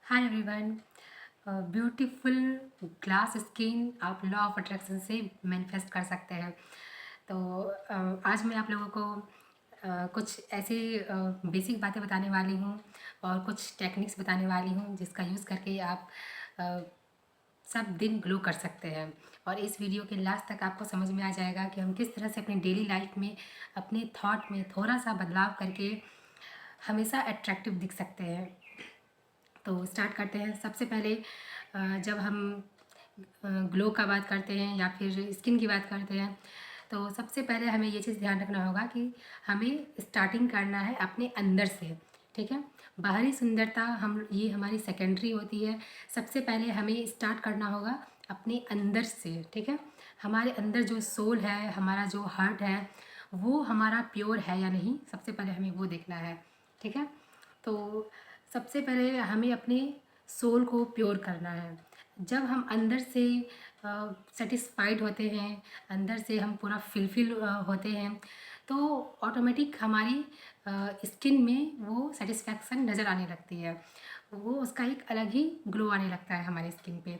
Hi everyone. Beautiful glass skin आप law of attraction से manifest कर सकते हैं। तो आज मैं आप लोगों को कुछ ऐसी बेसिक बातें बताने वाली हूँ और कुछ टेक्निक्स बताने वाली हूँ जिसका यूज़ करके आप अ, सब दिन ग्लो कर सकते हैं। और इस वीडियो के लास्ट तक आपको समझ में आ जाएगा कि हम किस तरह से अपनी डेली लाइफ में अपने थॉट में थोड़ा सा बदलाव करके हमेशा अट्रैक्टिव दिख सकते हैं। तो स्टार्ट करते हैं। सबसे पहले जब हम ग्लो का बात करते हैं या फिर स्किन की बात करते हैं, तो सबसे पहले हमें ये चीज़ ध्यान रखना होगा कि हमें स्टार्टिंग करना है अपने अंदर से। ठीक है, बाहरी सुंदरता हम ये हमारी सेकेंडरी होती है। सबसे पहले हमें स्टार्ट करना होगा अपने अंदर से। ठीक है, हमारे अंदर जो सोल है, हमारा जो हार्ट है, वो हमारा प्योर है या नहीं, सबसे पहले हमें वो देखना है। ठीक है, तो सबसे पहले हमें अपने सोल को प्योर करना है। जब हम अंदर से सेटिस्फाइड होते हैं, अंदर से हम पूरा फिलफिल होते हैं, तो ऑटोमेटिक हमारी स्किन में वो सेटिस्फैक्शन नज़र आने लगती है। वो उसका एक अलग ही ग्लो आने लगता है हमारी स्किन पे।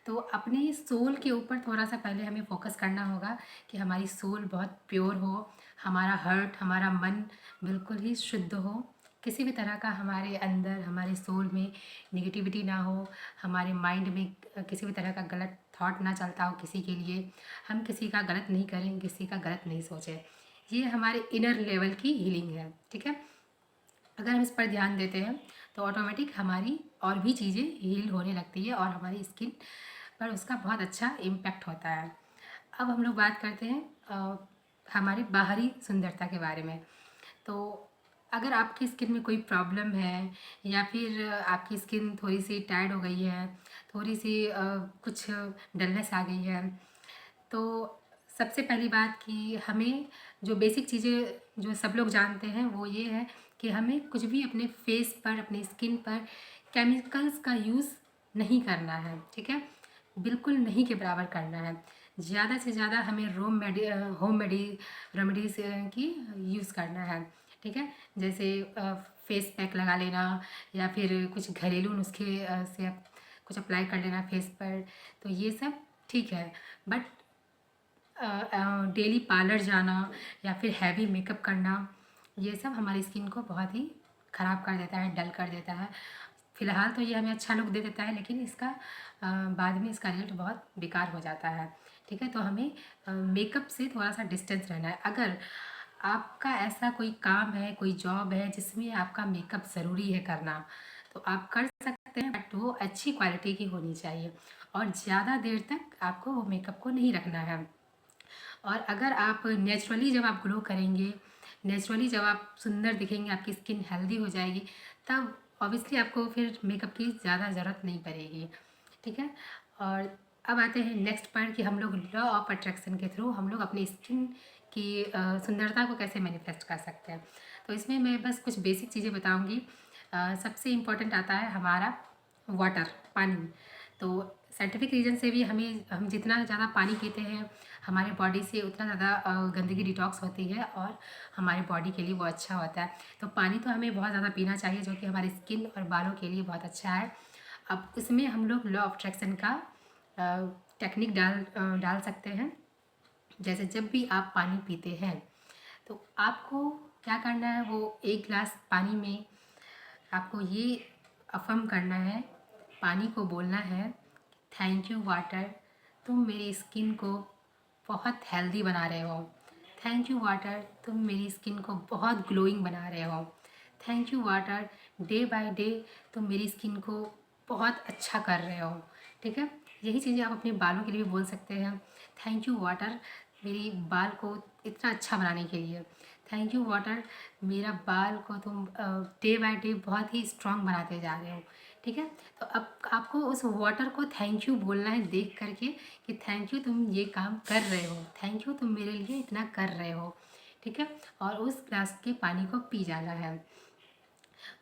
तो अपने सोल के ऊपर थोड़ा सा पहले हमें फोकस करना होगा कि हमारी सोल बहुत प्योर हो, हमारा हार्ट, हमारा मन बिल्कुल ही शुद्ध हो, किसी भी तरह का हमारे अंदर, हमारे सोल में निगेटिविटी ना हो, हमारे माइंड में किसी भी तरह का गलत थॉट ना चलता हो किसी के लिए। हम किसी का गलत नहीं करें, किसी का गलत नहीं सोचें। ये हमारे इनर लेवल की हीलिंग है। ठीक है, अगर हम इस पर ध्यान देते हैं तो ऑटोमेटिक हमारी और भी चीज़ें हील होने लगती है और हमारी स्किन पर उसका बहुत अच्छा इम्पैक्ट होता है। अब हम लोग बात करते हैं हमारी बाहरी सुंदरता के बारे में। तो अगर आपकी स्किन में कोई प्रॉब्लम है या फिर आपकी स्किन थोड़ी सी टायर्ड हो गई है, थोड़ी सी कुछ डलनेस आ गई है, तो सबसे पहली बात कि हमें जो बेसिक चीज़ें जो सब लोग जानते हैं वो ये है कि हमें कुछ भी अपने फेस पर, अपने स्किन पर केमिकल्स का यूज़ नहीं करना है। ठीक है, बिल्कुल नहीं के बराबर करना है। ज़्यादा से ज़्यादा हमें होम रेमेडीज़ की यूज़ करना है। ठीक है, जैसे फेस पैक लगा लेना या फिर कुछ घरेलू नुस्खे से कुछ अप्लाई कर लेना फेस पर, तो ये सब ठीक है। बट डेली पार्लर जाना या फिर हैवी मेकअप करना, ये सब हमारी स्किन को बहुत ही ख़राब कर देता है, डल कर देता है। फ़िलहाल तो ये हमें अच्छा लुक दे देता है, लेकिन इसका बाद में इसका रिजल्ट बहुत बेकार हो जाता है। ठीक है, तो हमें मेकअप से थोड़ा सा डिस्टेंस रहना है। अगर आपका ऐसा कोई काम है, कोई जॉब है जिसमें आपका मेकअप ज़रूरी है करना, तो आप कर सकते हैं, बट वो अच्छी क्वालिटी की होनी चाहिए और ज़्यादा देर तक आपको वो मेकअप को नहीं रखना है। और अगर आप नेचुरली जब आप ग्लो करेंगे, नेचुरली जब आप सुंदर दिखेंगे, आपकी स्किन हेल्दी हो जाएगी, तब ऑब्वियसली आपको फिर मेकअप की ज़्यादा ज़रूरत नहीं पड़ेगी। ठीक है, और अब आते हैं नेक्स्ट पॉइंट कि हम लोग लॉ ऑफ अट्रैक्शन के थ्रू हम लोग अपनी स्किन की सुंदरता को कैसे मैनिफेस्ट कर सकते हैं। तो इसमें मैं बस कुछ बेसिक चीज़ें बताऊँगी। सबसे इम्पोर्टेंट आता है हमारा वाटर, पानी। तो साइंटिफिक रीज़न से भी हम जितना ज़्यादा पानी पीते हैं, हमारे बॉडी से उतना ज़्यादा गंदगी डिटॉक्स होती है और हमारे बॉडी के लिए वो अच्छा होता है। तो पानी तो हमें बहुत ज़्यादा पीना चाहिए, जो कि हमारी स्किन और बालों के लिए बहुत अच्छा है। अब इसमें हम लोग लॉ ऑफ अट्रैक्शन का टेक्निक डाल सकते हैं। जैसे जब भी आप पानी पीते हैं, तो आपको क्या करना है, वो एक गिलास पानी में आपको ये अफ़र्म करना है, पानी को बोलना है, थैंक यू वाटर, तुम मेरी स्किन को बहुत हेल्दी बना रहे हो। थैंक यू वाटर, तुम मेरी स्किन को बहुत ग्लोइंग बना रहे हो। Thank you water, day by day तुम मेरी स्किन को बहुत अच्छा कर रहे हो। ठीक है, यही चीज़ें आप अपने बालों के लिए भी बोल सकते हैं। थैंक यू वाटर, मेरी बाल को इतना अच्छा बनाने के लिए। थैंक यू वाटर, मेरा बाल को तुम डे बाय डे बहुत ही स्ट्रॉन्ग बनाते जा रहे हो। ठीक है, तो अब आपको उस वाटर को थैंक यू बोलना है देख करके कि थैंक यू तुम ये काम कर रहे हो, थैंक यू तुम मेरे लिए इतना कर रहे हो। ठीक है, और उस ग्लास के पानी को पी जाना है।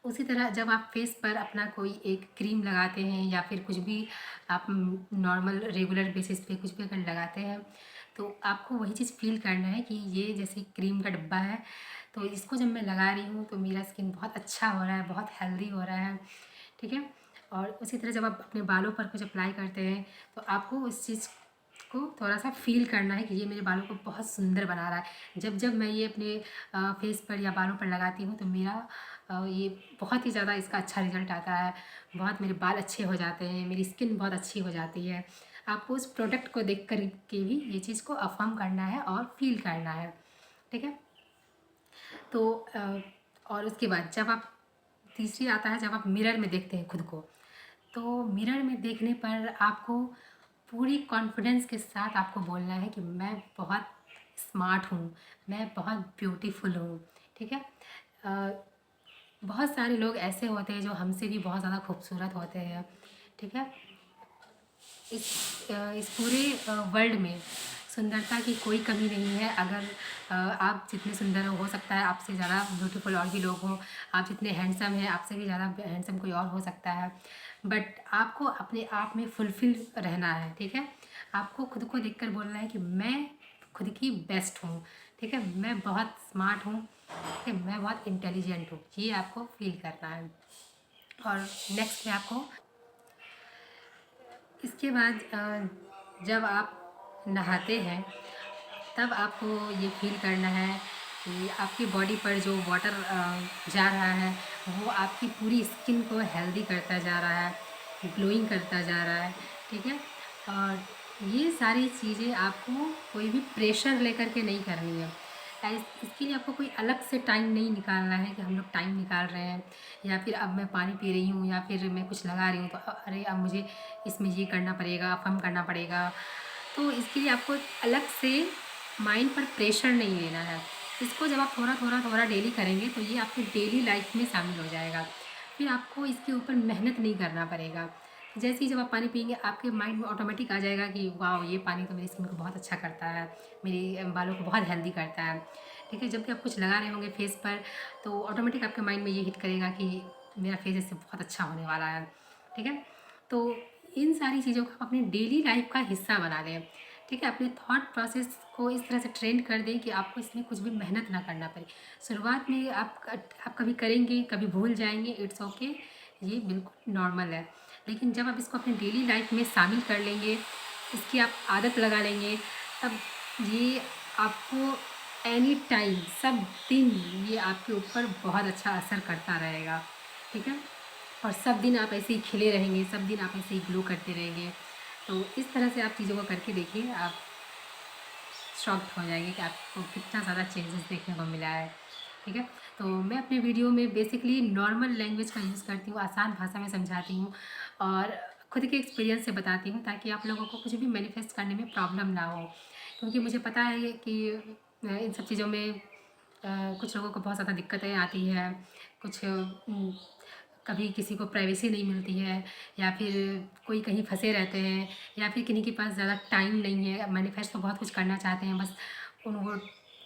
उसी तरह जब आप फेस पर अपना कोई एक क्रीम लगाते हैं या फिर कुछ भी आप नॉर्मल रेगुलर बेसिस पे कुछ भी अगर लगाते हैं, तो आपको वही चीज़ फील करना है कि ये जैसे क्रीम का डब्बा है, तो इसको जब मैं लगा रही हूँ तो मेरा स्किन बहुत अच्छा हो रहा है, बहुत हेल्दी हो रहा है। ठीक है, और उसी तरह जब आप अपने बालों पर कुछ अप्लाई करते हैं तो आपको उस चीज़ को थोड़ा सा फील करना है कि ये मेरे बालों को बहुत सुंदर बना रहा है। जब मैं ये अपने फेस पर या बालों पर लगाती हूँ तो मेरा ये बहुत ही ज़्यादा इसका अच्छा रिजल्ट आता है। बहुत मेरे बाल अच्छे हो जाते हैं, मेरी स्किन बहुत अच्छी हो जाती है। आपको उस प्रोडक्ट को देख कर के भी ये चीज़ को अफ़र्म करना है और फील करना है, ठीक है। तो और उसके बाद जब आप तीसरी आता है जब आप मिरर में देखते हैं खुद को, तो मिरर में देखने पर आपको पूरी कॉन्फिडेंस के साथ आपको बोलना है कि मैं बहुत स्मार्ट हूँ, मैं बहुत ब्यूटीफुल हूँ, ठीक है। अ, बहुत सारे लोग ऐसे होते हैं जो हमसे भी बहुत ज़्यादा खूबसूरत होते हैं, ठीक है। इस पूरे वर्ल्ड में सुंदरता की कोई कमी नहीं है। अगर आप जितने सुंदर हो सकता है आपसे ज़्यादा ब्यूटीफुल और भी लोग हों। आप जितने हैंडसम हैं आपसे भी ज़्यादा हैंडसम कोई और हो सकता है। बट आपको अपने आप में फुलफिल रहना है, ठीक है। आपको खुद को देखकर बोलना है कि मैं खुद की बेस्ट हूँ, ठीक है। मैं बहुत स्मार्ट हूँ, ठीक है। मैं बहुत इंटेलिजेंट हूँ, ये आपको फील करना है। और नेक्स्ट में आपको इसके बाद जब आप नहाते हैं तब आपको ये फील करना है कि आपकी बॉडी पर जो वाटर जा रहा है वो आपकी पूरी स्किन को हेल्दी करता जा रहा है, ग्लोइंग करता जा रहा है, ठीक है। और ये सारी चीज़ें आपको कोई भी प्रेशर लेकर के नहीं करनी है। इसके लिए आपको कोई अलग से टाइम नहीं निकालना है कि हम लोग टाइम निकाल रहे हैं या फिर अब मैं पानी पी रही हूँ या फिर मैं कुछ लगा रही हूँ तो अरे अब मुझे इसमें ये करना पड़ेगा, फम करना पड़ेगा। तो इसके लिए आपको अलग से माइंड पर प्रेशर नहीं लेना है। इसको जब आप थोड़ा डेली करेंगे तो ये आपके डेली लाइफ में शामिल हो जाएगा। फिर आपको इसके ऊपर मेहनत नहीं करना पड़ेगा। जैसे ही जब आप पानी पिएंगे आपके माइंड में ऑटोमेटिक आ जाएगा कि वाह ये पानी तो मेरी स्किन को बहुत अच्छा करता है, मेरे बालों को बहुत हेल्दी करता है, ठीक है। जब भी आप कुछ लगा रहे होंगे फेस पर तो ऑटोमेटिक आपके माइंड में ये हिट करेगा कि मेरा फेस इससे बहुत अच्छा होने वाला है, ठीक है। तो इन सारी चीज़ों को आप अपनी डेली लाइफ का हिस्सा बना दें, ठीक है। अपने थॉट प्रोसेस को इस तरह से ट्रेन कर दें कि आपको इसमें कुछ भी मेहनत ना करना पड़े। शुरुआत में आप कभी करेंगे, कभी भूल जाएंगे, इट्स ओके, ये बिल्कुल नॉर्मल है। लेकिन जब आप इसको अपनी डेली लाइफ में शामिल कर लेंगे, इसकी आप आदत लगा लेंगे, तब ये आपको एनी टाइम सब दिन ये आपके ऊपर बहुत अच्छा असर करता रहेगा, ठीक है। और सब दिन आप ऐसे ही खिले रहेंगे, सब दिन आप ऐसे ही ग्लो करते रहेंगे। तो इस तरह से आप चीज़ों को करके देखिए, आप शॉक्ड हो जाएंगे कि आपको कितना ज़्यादा चेंजेस देखने को मिला है, ठीक है। तो मैं अपने वीडियो में बेसिकली नॉर्मल लैंग्वेज का यूज़ करती हूँ, आसान भाषा में समझाती हूँ और खुद के एक्सपीरियंस से बताती हूँ ताकि आप लोगों को कुछ भी मैनिफेस्ट करने में प्रॉब्लम ना हो। क्योंकि मुझे पता है कि इन सब चीज़ों में कुछ लोगों को बहुत ज़्यादा दिक्कतें आती हैं, कुछ कभी किसी को प्राइवेसी नहीं मिलती है या फिर कोई कहीं फंसे रहते हैं या फिर किन्हीं के पास ज़्यादा टाइम नहीं है। मैनिफेस्ट तो बहुत कुछ करना चाहते हैं, बस वो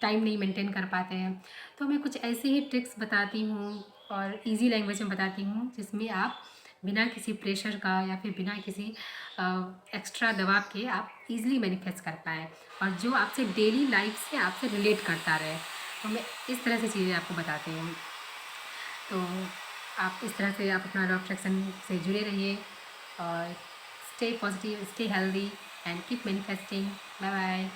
टाइम नहीं मेंटेन कर पाते हैं। तो मैं कुछ ऐसे ही ट्रिक्स बताती हूँ और इजी लैंग्वेज में बताती हूँ जिसमें आप बिना किसी प्रेशर का या फिर बिना किसी एक्स्ट्रा दबाव के आप इजीली मैनिफेस्ट कर पाएँ और जो आपसे डेली लाइफ से आपसे रिलेट करता रहे। तो मैं इस तरह से चीज़ें आपको बताती हूँ। तो आप इस तरह से आप अपना लॉ ऑफ अट्रैक्शन से जुड़े रहिए और stay positive, stay healthy and keep manifesting. Bye bye.